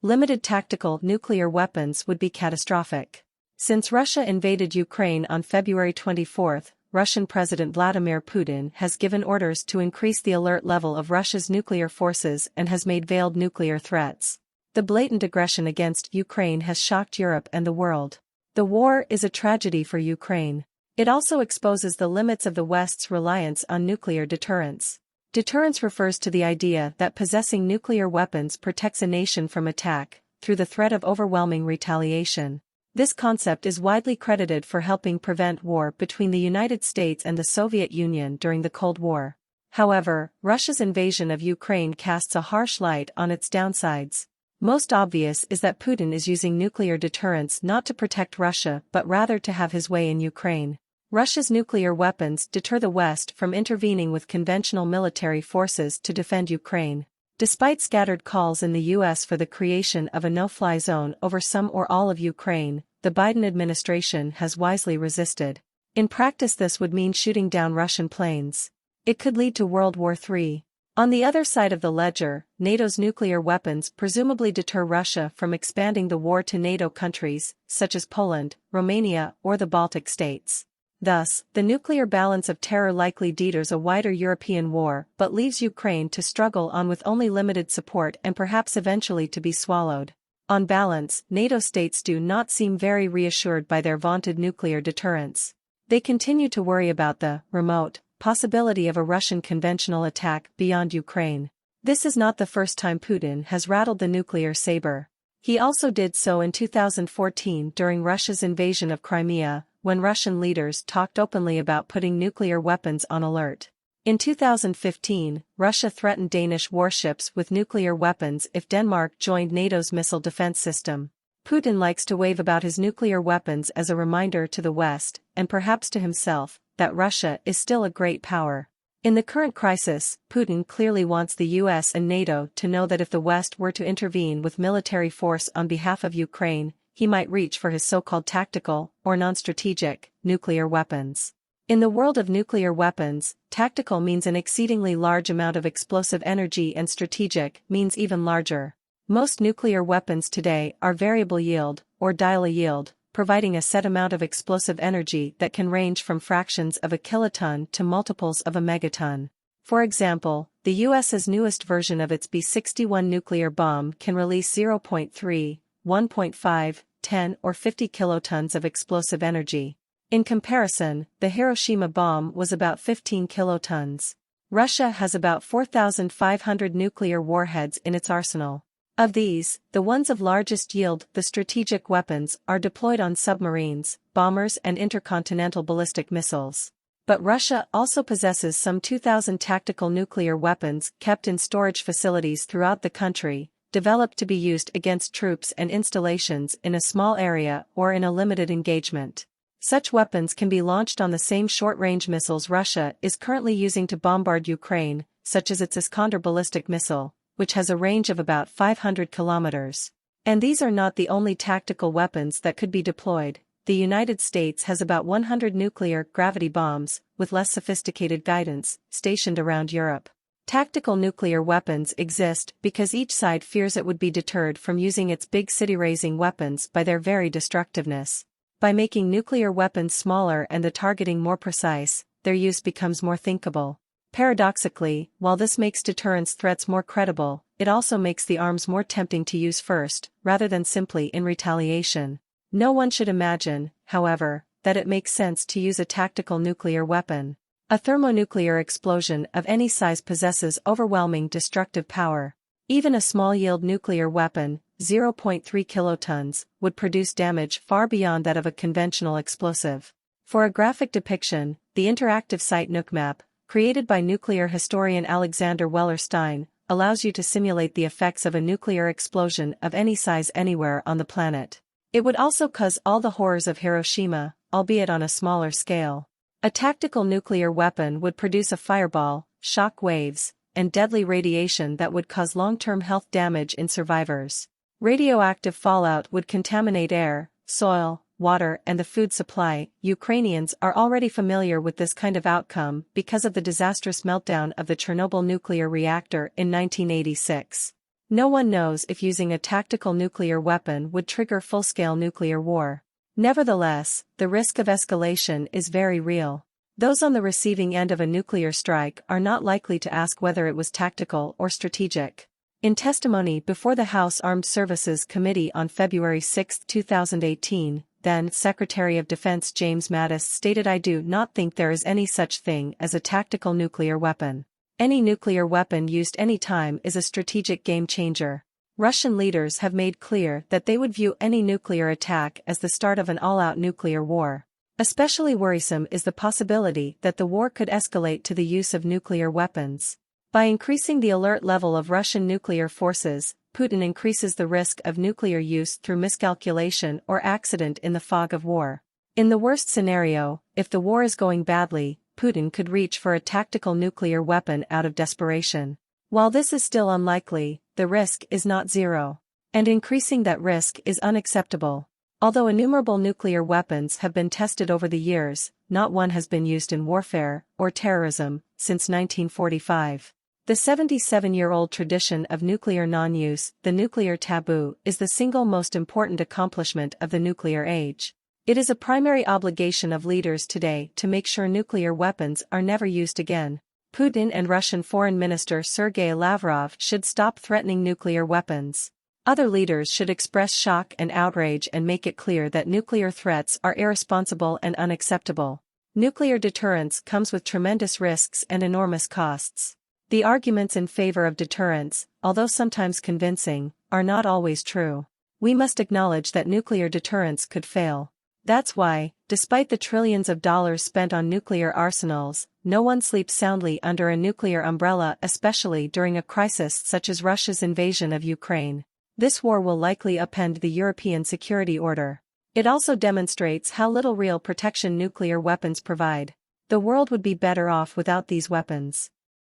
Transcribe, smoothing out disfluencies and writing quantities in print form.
Limited tactical nuclear weapons would be catastrophic. Since Russia invaded Ukraine on February 24, Russian President Vladimir Putin has given orders to increase the alert level of Russia's nuclear forces and has made veiled nuclear threats. The blatant aggression against Ukraine has shocked Europe and the world. The war is a tragedy for Ukraine. It also exposes the limits of the West's reliance on nuclear deterrence. Deterrence refers to the idea that possessing nuclear weapons protects a nation from attack, through the threat of overwhelming retaliation. This concept is widely credited for helping prevent war between the United States and the Soviet Union during the Cold War. However, Russia's invasion of Ukraine casts a harsh light on its downsides. Most obvious is that Putin is using nuclear deterrence not to protect Russia but rather to have his way in Ukraine. Russia's nuclear weapons deter the West from intervening with conventional military forces to defend Ukraine. Despite scattered calls in the US for the creation of a no-fly zone over some or all of Ukraine, the Biden administration has wisely resisted. In practice, this would mean shooting down Russian planes. It could lead to World War III. On the other side of the ledger, NATO's nuclear weapons presumably deter Russia from expanding the war to NATO countries, such as Poland, Romania, or the Baltic states. Thus, the nuclear balance of terror likely deters a wider European war but leaves Ukraine to struggle on with only limited support and perhaps eventually to be swallowed. On balance, NATO states do not seem very reassured by their vaunted nuclear deterrence. They continue to worry about the remote possibility of a Russian conventional attack beyond Ukraine. This is not the first time Putin has rattled the nuclear saber. He also did so in 2014 during Russia's invasion of Crimea, when Russian leaders talked openly about putting nuclear weapons on alert. In 2015, Russia threatened Danish warships with nuclear weapons if Denmark joined NATO's missile defense system. Putin likes to wave about his nuclear weapons as a reminder to the West, and perhaps to himself, that Russia is still a great power. In the current crisis, Putin clearly wants the US and NATO to know that if the West were to intervene with military force on behalf of Ukraine, he might reach for his so-called tactical, or non-strategic, nuclear weapons. In the world of nuclear weapons, tactical means an exceedingly large amount of explosive energy and strategic means even larger. Most nuclear weapons today are variable yield, or dial-a-yield, providing a set amount of explosive energy that can range from fractions of a kiloton to multiples of a megaton. For example, the US's newest version of its B-61 nuclear bomb can release 0.3, 1.5, 10 or 50 kilotons of explosive energy. In comparison, the Hiroshima bomb was about 15 kilotons. Russia has about 4,500 nuclear warheads in its arsenal. Of these, the ones of largest yield, the strategic weapons, are deployed on submarines, bombers and intercontinental ballistic missiles. But Russia also possesses some 2,000 tactical nuclear weapons kept in storage facilities throughout the country, developed to be used against troops and installations in a small area or in a limited engagement. Such weapons can be launched on the same short-range missiles Russia is currently using to bombard Ukraine, such as its Iskander ballistic missile, which has a range of about 500 kilometers. And these are not the only tactical weapons that could be deployed. The United States has about 100 nuclear gravity bombs, with less sophisticated guidance, stationed around Europe. Tactical nuclear weapons exist because each side fears it would be deterred from using its big city-razing weapons by their very destructiveness. By making nuclear weapons smaller and the targeting more precise, their use becomes more thinkable. Paradoxically, while this makes deterrence threats more credible, it also makes the arms more tempting to use first, rather than simply in retaliation. No one should imagine, however, that it makes sense to use a tactical nuclear weapon. A thermonuclear explosion of any size possesses overwhelming destructive power. Even a small-yield nuclear weapon, 0.3 kilotons, would produce damage far beyond that of a conventional explosive. For a graphic depiction, the interactive site NucMap, created by nuclear historian Alexander Wellerstein, allows you to simulate the effects of a nuclear explosion of any size anywhere on the planet. It would also cause all the horrors of Hiroshima, albeit on a smaller scale. A tactical nuclear weapon would produce a fireball, shock waves, and deadly radiation that would cause long-term health damage in survivors. Radioactive fallout would contaminate air, soil, water, and the food supply. Ukrainians are already familiar with this kind of outcome because of the disastrous meltdown of the Chernobyl nuclear reactor in 1986. No one knows if using a tactical nuclear weapon would trigger full-scale nuclear war. Nevertheless, the risk of escalation is very real. Those on the receiving end of a nuclear strike are not likely to ask whether it was tactical or strategic. In testimony before the House Armed Services Committee on February 6, 2018, then Secretary of Defense James Mattis stated, "I do not think there is any such thing as a tactical nuclear weapon. Any nuclear weapon used any time is a strategic game changer." Russian leaders have made clear that they would view any nuclear attack as the start of an all-out nuclear war. Especially worrisome is the possibility that the war could escalate to the use of nuclear weapons. By increasing the alert level of Russian nuclear forces, Putin increases the risk of nuclear use through miscalculation or accident in the fog of war. In the worst scenario, if the war is going badly, Putin could reach for a tactical nuclear weapon out of desperation. While this is still unlikely, the risk is not zero. And increasing that risk is unacceptable. Although innumerable nuclear weapons have been tested over the years, not one has been used in warfare or terrorism since 1945. The 77-year-old tradition of nuclear non-use, the nuclear taboo, is the single most important accomplishment of the nuclear age. It is a primary obligation of leaders today to make sure nuclear weapons are never used again. Putin and Russian Foreign Minister Sergei Lavrov should stop threatening nuclear weapons. Other leaders should express shock and outrage and make it clear that nuclear threats are irresponsible and unacceptable. Nuclear deterrence comes with tremendous risks and enormous costs. The arguments in favor of deterrence, although sometimes convincing, are not always true. We must acknowledge that nuclear deterrence could fail. That's why, despite the trillions of dollars spent on nuclear arsenals, no one sleeps soundly under a nuclear umbrella, especially during a crisis such as Russia's invasion of Ukraine. This war will likely upend the European security order. It also demonstrates how little real protection nuclear weapons provide. The world would be better off without these weapons.